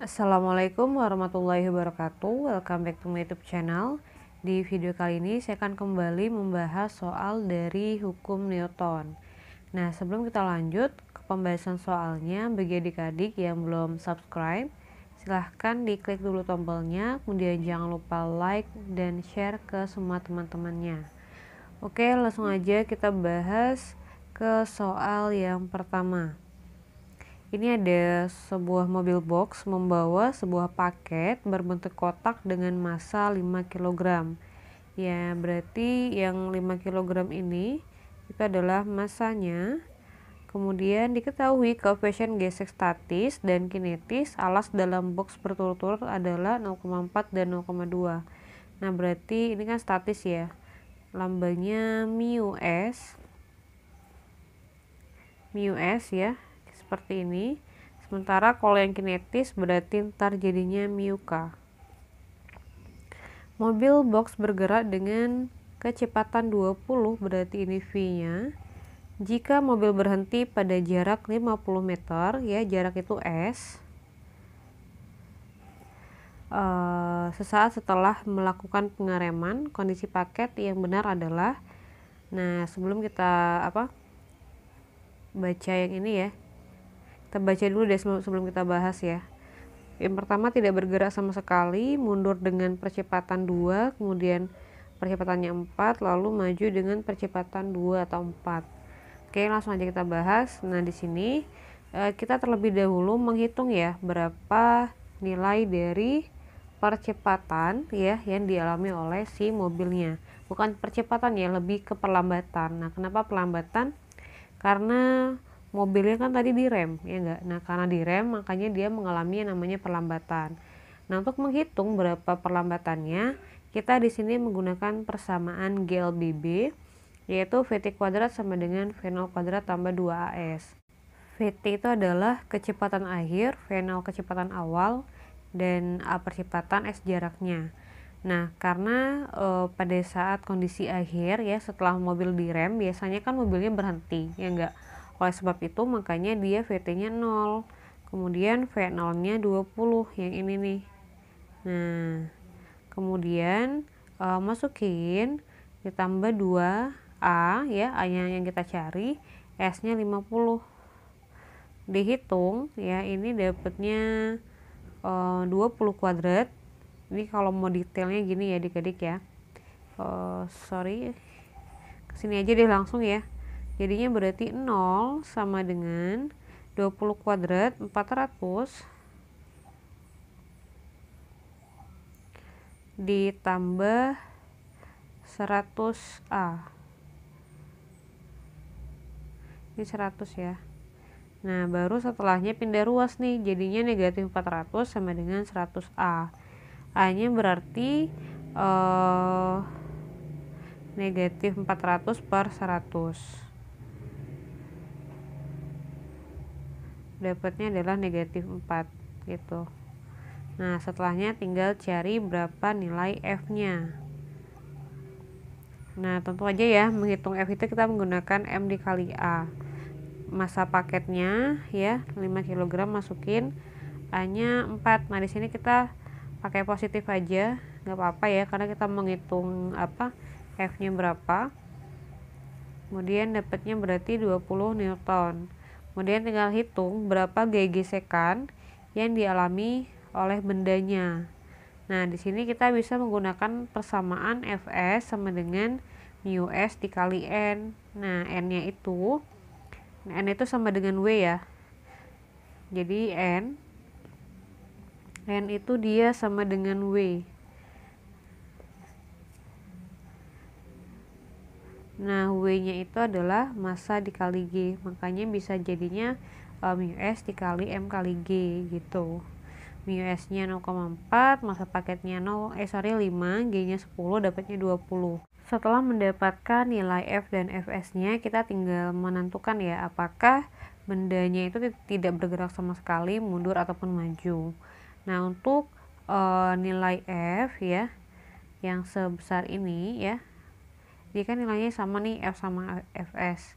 Assalamualaikum warahmatullahi wabarakatuh. Welcome back to my YouTube channel. Di video kali ini saya akan kembali membahas soal dari hukum Newton. Nah, sebelum kita lanjut ke pembahasan soalnya, bagi adik-adik yang belum subscribe, silahkan diklik dulu tombolnya, kemudian jangan lupa like dan share ke semua teman-temannya. Oke, langsung aja kita bahas ke soal yang pertama. Ini ada sebuah mobil box membawa sebuah paket berbentuk kotak dengan massa 5 kg. Ya, berarti yang 5 kg ini itu adalah massanya. Kemudian diketahui koefisien gesek statis dan kinetis alas dalam box berturut-turut adalah 0,4 dan 0,2. Nah, berarti ini kan statis ya. Lambangnya mu s ya, seperti ini. Sementara kalau yang kinetis berarti ntar jadinya mu k. Mobil box bergerak dengan kecepatan 20, berarti ini v-nya. Jika mobil berhenti pada jarak 50 meter, ya jarak itu s, sesaat setelah melakukan pengereman, kondisi paket yang benar adalah, nah sebelum kita baca yang ini ya, kita baca dulu deh sebelum kita bahas ya. Yang pertama, tidak bergerak sama sekali, mundur dengan percepatan 2, kemudian percepatannya 4, lalu maju dengan percepatan 2 atau 4. Oke, langsung aja kita bahas. Nah, di sini kita terlebih dahulu menghitung ya berapa nilai dari percepatan ya yang dialami oleh si mobilnya. Bukan percepatan ya, lebih ke perlambatan. Nah, kenapa perlambatan? Karena mobilnya kan tadi direm, ya enggak? Nah, karena direm makanya dia mengalami yang namanya perlambatan. Nah, untuk menghitung berapa perlambatannya, kita di sini menggunakan persamaan GLBB, yaitu VT kuadrat sama dengan V0 kuadrat tambah 2AS. VT itu adalah kecepatan akhir, V0 kecepatan awal, dan A percepatan, S jaraknya. Nah, karena pada saat kondisi akhir ya, setelah mobil direm, biasanya kan mobilnya berhenti, ya enggak? Oleh sebab itu makanya dia VT-nya 0. Kemudian V0-nya 20 yang ini nih. Nah, kemudian masukin ditambah 2A ya, A-nya yang kita cari, S-nya 50. Dihitung ya, ini dapatnya 20 kuadrat. Ini kalau mau detailnya gini ya adik-adik ya. Kesini aja deh langsung ya. Jadinya berarti 0 sama dengan 20 kuadrat 400 ditambah 100A. Ini 100 ya. Nah, baru setelahnya pindah ruas nih, jadinya negatif 400 sama dengan 100A. A-nya berarti negatif 400 per 100. Dapatnya adalah negatif 4 gitu. Nah, setelahnya tinggal cari berapa nilai F-nya. Nah, tentu aja ya, menghitung F itu kita menggunakan M dikali A. Massa paketnya ya 5 kg, masukin A-nya 4. Nah, di sini kita pakai positif aja, nggak apa-apa ya, karena kita menghitung F-nya berapa. Kemudian dapatnya berarti 20 Newton. Kemudian tinggal hitung berapa gaya gesekan yang dialami oleh bendanya. Nah, di sini kita bisa menggunakan persamaan Fs sama dengan mu s dikali N. Nah, N itu sama dengan W ya. Jadi N itu dia sama dengan W. Nah, W-nya itu adalah massa dikali G, makanya bisa jadinya mu S dikali M kali G gitu. Mu S-nya 0,4, massa paketnya 5, G-nya 10, dapatnya 20. Setelah mendapatkan nilai F dan Fs-nya, kita tinggal menentukan ya, apakah bendanya itu tidak bergerak sama sekali, mundur ataupun maju. Nah, untuk nilai F ya, yang sebesar ini ya, dia kan nilainya sama nih, F sama Fs.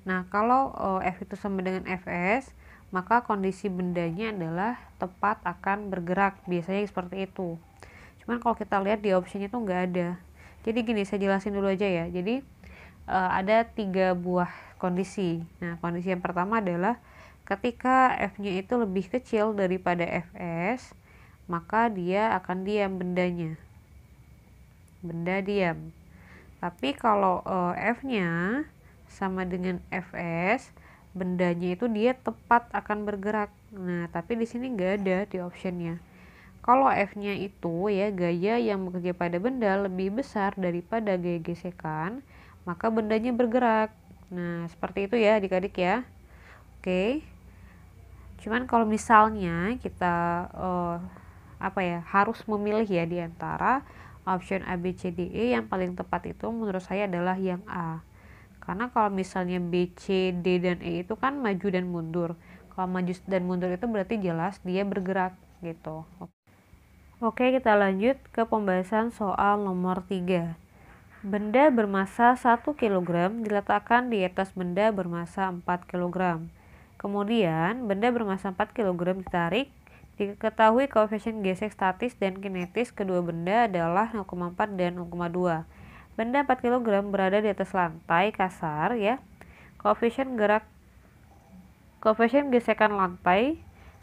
Nah, kalau F itu sama dengan Fs, maka kondisi bendanya adalah tepat akan bergerak, biasanya seperti itu. Cuman kalau kita lihat di optionnya tuh nggak ada. Jadi gini, saya jelasin dulu aja ya. Jadi ada 3 buah kondisi. Nah, kondisi yang pertama adalah ketika F-nya itu lebih kecil daripada Fs, maka dia akan diam bendanya. Benda diam. Tapi kalau F-nya sama dengan Fs, bendanya itu dia tepat akan bergerak. Nah, tapi di sini nggak ada di optionnya. Kalau F-nya itu ya gaya yang bekerja pada benda lebih besar daripada gaya gesekan, maka bendanya bergerak. Nah, seperti itu ya adik-adik ya. Oke. Cuman kalau misalnya kita harus memilih ya di antara option A, B, C, D, E, yang paling tepat itu menurut saya adalah yang A. Karena kalau misalnya B, C, D, dan E itu kan maju dan mundur. Kalau maju dan mundur itu berarti jelas dia bergerak gitu. Oke, kita lanjut ke pembahasan soal nomor 3. Benda bermassa 1 kg diletakkan di atas benda bermassa 4 kg. Kemudian, benda bermassa 4 kg ditarik. Diketahui koefisien gesek statis dan kinetis kedua benda adalah 0,4 dan 0,2. Benda 4 kg berada di atas lantai kasar ya. Koefisien gesekan lantai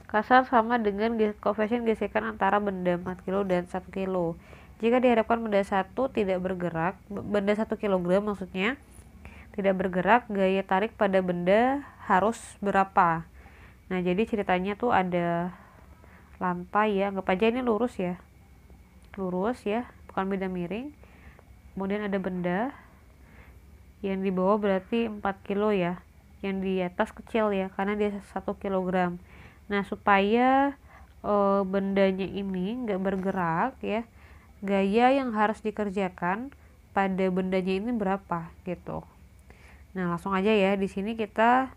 kasar sama dengan koefisien gesekan antara benda 4 kg dan 1 kg. Jika diharapkan benda 1 tidak bergerak, benda 1 kg maksudnya tidak bergerak, gaya tarik pada benda harus berapa? Nah, jadi ceritanya tuh ada lantai ya, anggap aja ini lurus ya. Lurus ya, bukan benda miring. Kemudian ada benda yang di bawah berarti 4 kilo ya. Yang di atas kecil ya, karena dia 1 kg. Nah, supaya bendanya ini nggak bergerak ya, gaya yang harus dikerjakan pada bendanya ini berapa gitu. Nah, langsung aja ya, di sini kita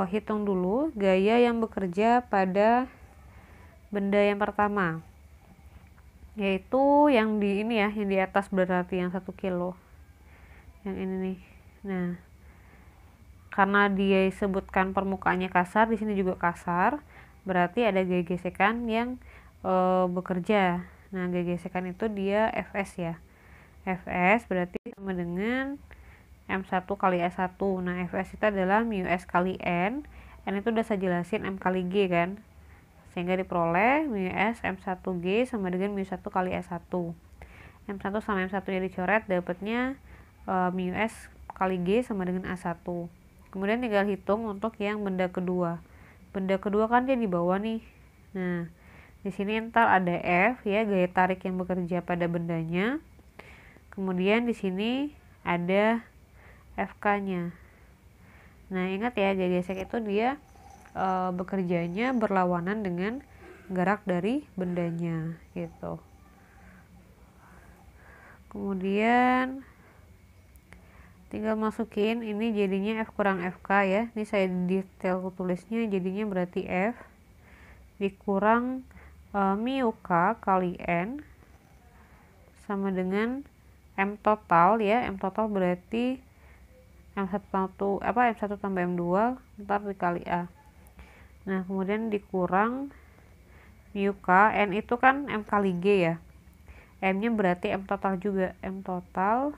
hitung dulu gaya yang bekerja pada benda yang pertama, yaitu yang di ini ya, yang di atas berarti yang 1 kilo, yang ini nih. Nah, karena dia disebutkan permukaannya kasar, di sini juga kasar, berarti ada gaya gesekan yang bekerja. Nah, gaya gesekan itu dia Fs ya. Fs berarti sama dengan M1 kali S1. Nah, Fs itu adalah mu S kali N. N itu udah saya jelasin M kali G kan. Sehingga diperoleh mu S M1G sama dengan mu 1 kali S1. M1 sama M1 nya dicoret, dapatnya mu S kali G sama dengan A1. Kemudian tinggal hitung untuk yang benda kedua. Benda kedua kan dia di bawah nih. Nah, di sini ntar ada F ya, gaya tarik yang bekerja pada bendanya. Kemudian di sini ada FK-nya. Nah, ingat ya, gaya gesek itu dia bekerjanya berlawanan dengan gerak dari bendanya gitu. Kemudian tinggal masukin, ini jadinya F kurang FK ya. Ini saya detail tulisnya, jadinya berarti F dikurang mu K kali N sama dengan M total ya. M total berarti M1 tambah M2 ntar dikali A. Nah, kemudian dikurang mu K, N itu kan M kali G ya. M nya berarti M total juga, M total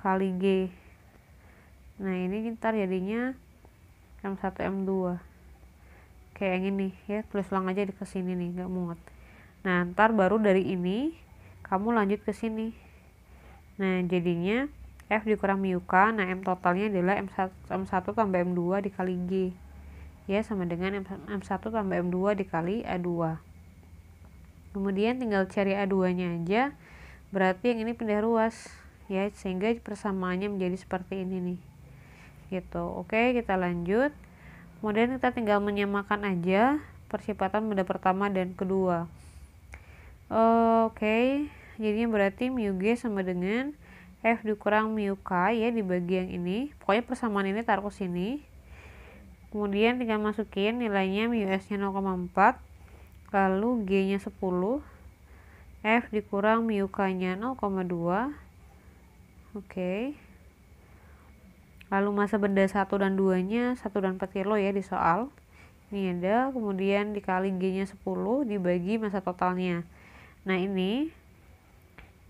kali G. Nah, ini ntar jadinya M1 M2 kayak yang ini ya, tulis ulang aja di kesini nih, nggak muat. Nah, ntar baru dari ini kamu lanjut ke sini. Nah, jadinya F dikurang mu K. Nah, M totalnya adalah M1 tambah M2 dikali G ya, sama dengan M1 tambah M2 dikali A2. Kemudian tinggal cari A2 nya aja, berarti yang ini pindah ruas ya, sehingga persamaannya menjadi seperti ini nih gitu. Oke, kita lanjut. Kemudian kita tinggal menyamakan aja percepatan benda pertama dan kedua. Oke, jadinya berarti mu G sama dengan F dikurang mu K ya, dibagi yang ini. Pokoknya persamaan ini taruh ke sini. Kemudian tinggal masukin nilainya, mu S nya 0,4, lalu G nya 10, F dikurang mu K nya 0,2. Oke. Lalu massa benda 1 dan 2 nya 1 dan 4 kilo ya di soal. Ini ada, kemudian dikali G nya 10 dibagi massa totalnya. Nah ini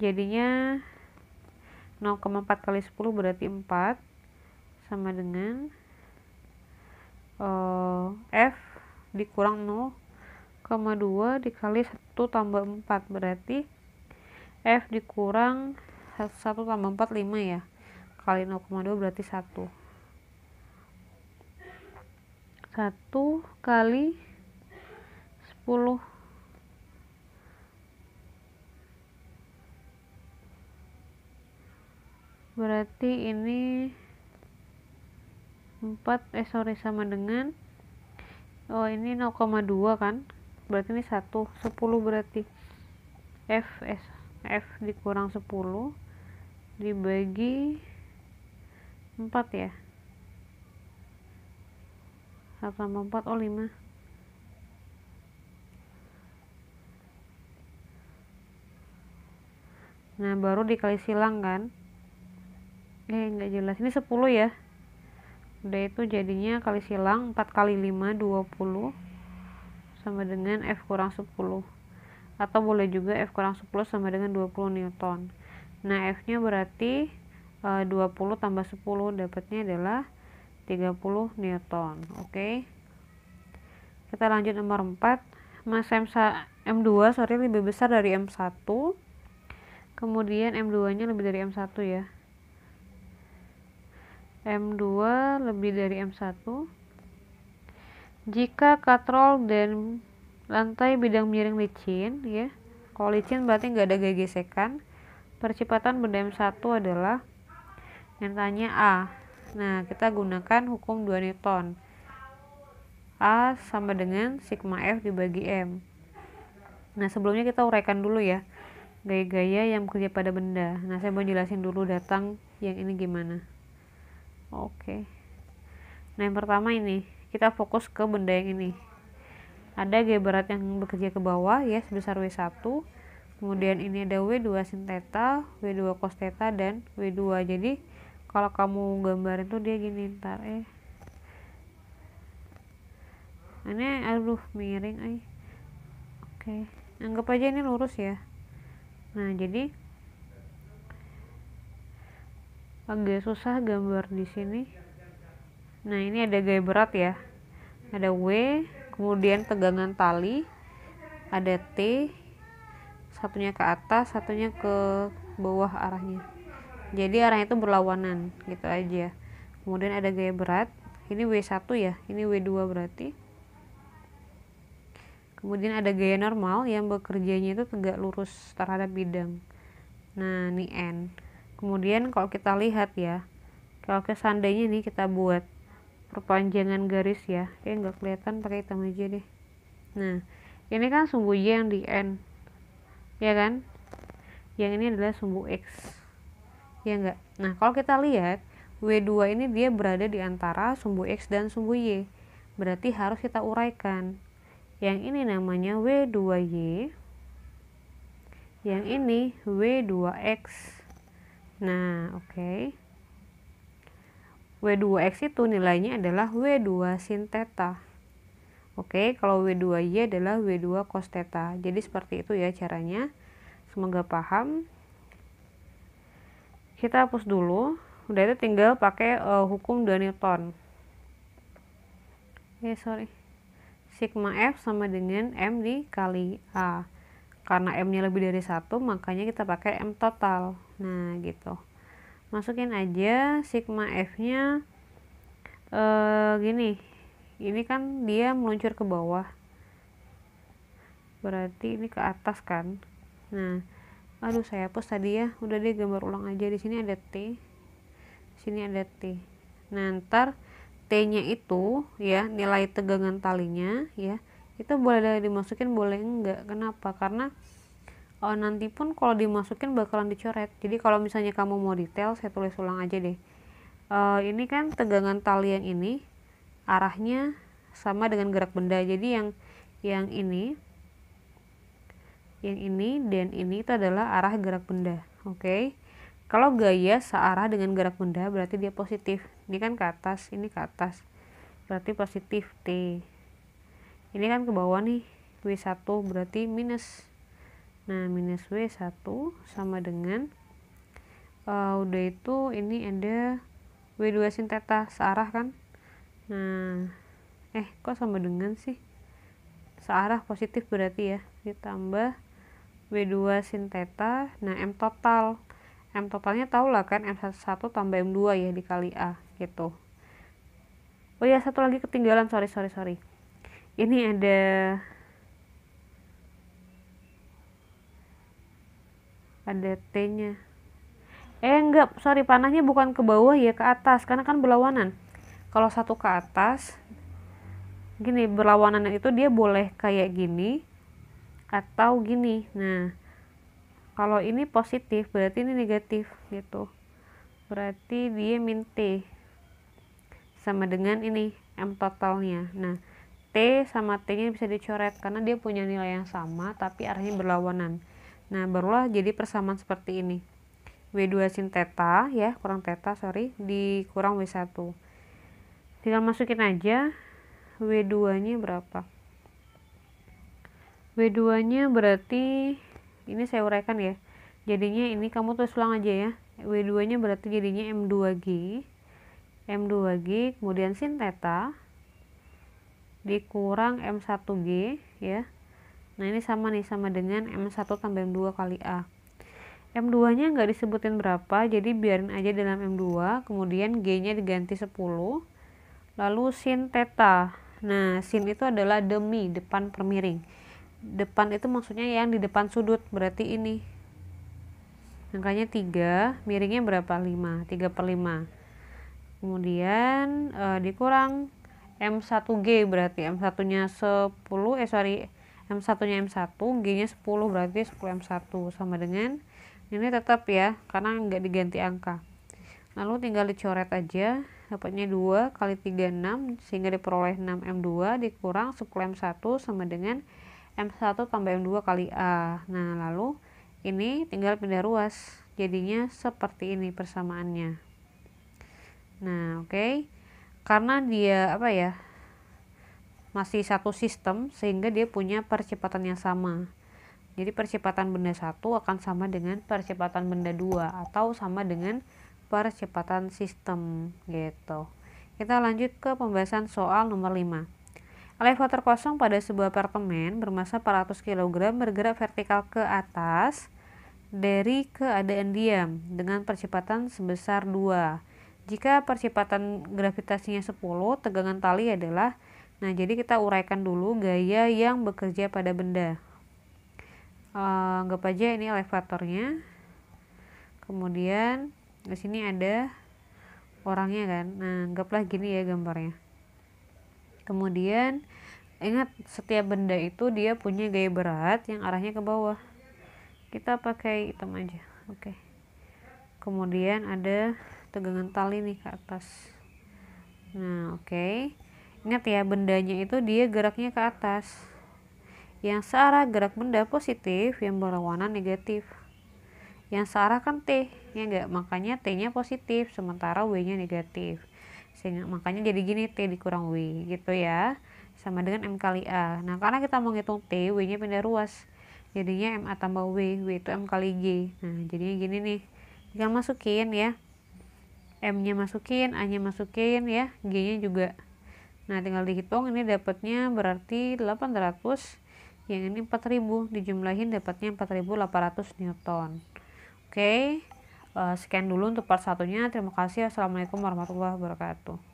jadinya 0,4 kali 10 berarti 4 sama dengan F dikurang 0,2 dikali 1 tambah 4 berarti F dikurang 1 tambah 4 5 ya, kali 0,2 berarti 1 kali 10 berarti ini 4 sama dengan ini 0,2 kan, berarti ini 10 berarti F dikurang 10 dibagi 4 ya, 1 tambah 4 5. Nah baru dikali silang kan, nggak jelas, ini 10 ya, udah itu jadinya kali silang 4 kali 5 20 sama dengan F kurang 10, atau boleh juga F kurang 10 sama dengan 20 Newton. Nah F nya berarti 20 tambah 10 dapatnya adalah 30 Newton. Oke, kita lanjut nomor 4. Massa M2 lebih besar dari M1, kemudian M2 nya lebih dari M1 ya, M2 lebih dari M1 jika katrol dan lantai bidang miring licin ya. Kalau licin berarti nggak ada gesekan. Percepatan benda M1 adalah, yang tanya A. Nah kita gunakan hukum 2 Newton. A sama dengan sigma F dibagi M. Nah sebelumnya kita uraikan dulu ya gaya-gaya yang bekerja pada benda. Nah saya mau jelasin dulu datang yang ini gimana. Oke. Nah yang pertama ini kita fokus ke benda yang ini. Ada gaya berat yang bekerja ke bawah ya sebesar W1. Kemudian ini ada W2 sin theta, W2 cos theta, dan W2. Jadi kalau kamu gambarin tuh dia gini ntar ini aduh miring Oke, anggap aja ini lurus ya. Nah jadi agak susah gambar di sini. Nah ini ada gaya berat ya, ada W, kemudian tegangan tali, ada T, satunya ke atas, satunya ke bawah arahnya, jadi arahnya itu berlawanan gitu aja. Kemudian ada gaya berat, ini W1 ya, ini W2 berarti. Kemudian ada gaya normal yang bekerjanya itu tegak lurus terhadap bidang. Nah ini N. Kemudian kalau kita lihat ya, kalau seandainya nih kita buat perpanjangan garis ya, nggak kelihatan pakai hitam aja deh. Nah ini kan sumbu Y yang di N ya kan, yang ini adalah sumbu X ya enggak. Nah kalau kita lihat W2 ini dia berada di antara sumbu X dan sumbu Y, berarti harus kita uraikan. Yang ini namanya W2Y, yang ini W2X. Nah oke. W2X itu nilainya adalah W2 sin theta. Oke, kalau W2Y adalah W2 cos theta. Jadi seperti itu ya caranya. Semoga paham. Kita hapus dulu. Udah itu tinggal pakai hukum 2 Newton. Sigma F sama dengan M dikali A. Karena M-nya lebih dari 1, makanya kita pakai M total. Nah gitu. Masukin aja sigma F-nya gini. Ini kan dia meluncur ke bawah, berarti ini ke atas kan. Nah aduh saya hapus tadi ya, udah deh gambar ulang aja. Di sini ada T, sini ada T. Nah ntar T nya itu ya, nilai tegangan talinya ya, itu boleh dimasukin boleh enggak. Kenapa? Karena nanti pun kalau dimasukin bakalan dicoret. Jadi kalau misalnya kamu mau detail, saya tulis ulang aja deh. Ini kan tegangan tali yang ini arahnya sama dengan gerak benda. Jadi yang ini dan ini itu adalah arah gerak benda. Oke. Kalau gaya searah dengan gerak benda berarti dia positif. ini kan ke atas, ini ke atas, berarti positif T. Ini kan ke bawah nih, W1 berarti minus. Nah, minus W1 sama dengan udah itu ini ada W2 sin theta searah kan. Nah, kok sama dengan sih? Searah positif berarti ya, ditambah W2 sin theta. Nah, M totalnya tau lah kan, M1 tambah M2 ya dikali A gitu. Oh ya, satu lagi ketinggalan, sorry. Ini ada T nya. Enggak, sorry, panahnya bukan ke bawah ya, ke atas, karena kan berlawanan. Kalau satu ke atas gini, berlawanan itu dia boleh kayak gini atau gini. Nah, kalau ini positif berarti ini negatif gitu, berarti dia min T sama dengan ini M totalnya. Nah, T sama T nya bisa dicoret karena dia punya nilai yang sama tapi arahnya berlawanan. Nah, barulah jadi persamaan seperti ini, W2 sin theta ya, kurang theta sorry, dikurang W1. Tinggal masukin aja W2 nya berapa. W2 nya berarti ini saya uraikan ya, jadinya ini kamu tulis ulang aja ya. W2 nya berarti jadinya M2G kemudian sin theta dikurang M1G ya. Nah, ini sama nih, sama dengan M1 tambah M2 kali A. M2 nya nggak disebutin berapa, jadi biarin aja dalam M2, kemudian G nya diganti 10, lalu sin theta. Nah, sin itu adalah demi, depan per miring. Depan itu maksudnya yang di depan sudut, berarti ini angkanya 3, miringnya berapa? 5, 3/5. Kemudian dikurang M1G, berarti M1 nya 10, M1 nya M1, G nya 10, berarti 10 M1 sama dengan ini tetap ya, karena nggak diganti angka. Lalu tinggal dicoret aja, dapatnya 2 kali 3 6, sehingga diperoleh 6 M2 dikurang 10 M1 sama dengan M1 tambah M2 kali A. Nah, lalu ini tinggal pindah ruas, jadinya seperti ini persamaannya. Nah, oke. Karena dia masih satu sistem, sehingga dia punya percepatan yang sama. Jadi percepatan benda 1 akan sama dengan percepatan benda 2 atau sama dengan percepatan sistem gitu. Kita lanjut ke pembahasan soal nomor 5. Elevator kosong pada sebuah apartemen bermassa 400 kg bergerak vertikal ke atas dari keadaan diam dengan percepatan sebesar 2. Jika percepatan gravitasinya 10, tegangan tali adalah, nah jadi kita uraikan dulu gaya yang bekerja pada benda. Anggap aja ini elevatornya, kemudian di sini ada orangnya kan. Nah, anggaplah gini ya gambarnya. Kemudian ingat, setiap benda itu dia punya gaya berat yang arahnya ke bawah. Kita pakai hitam aja, oke. Kemudian ada tegangan tali nih ke atas. Nah, oke. Ingat ya, bendanya itu dia geraknya ke atas. Yang searah gerak benda positif, yang berlawanan negatif. Yang searah kan T, ya enggak? Makanya T nya positif, sementara W nya negatif. Sehingga makanya jadi gini, T dikurang W gitu ya, sama dengan M kali A. Nah, karena kita mau ngitung T, W nya pindah ruas, jadinya MA tambah W itu M kali G. Nah, jadinya gini nih, tinggal masukin ya, M nya masukin, A nya masukin ya, G nya juga. Nah, tinggal dihitung, ini dapatnya berarti 800, yang ini 4000, dijumlahin dapatnya 4800 Newton. Oke, sekian dulu untuk part 1-nya. Terima kasih. Assalamualaikum warahmatullahi wabarakatuh.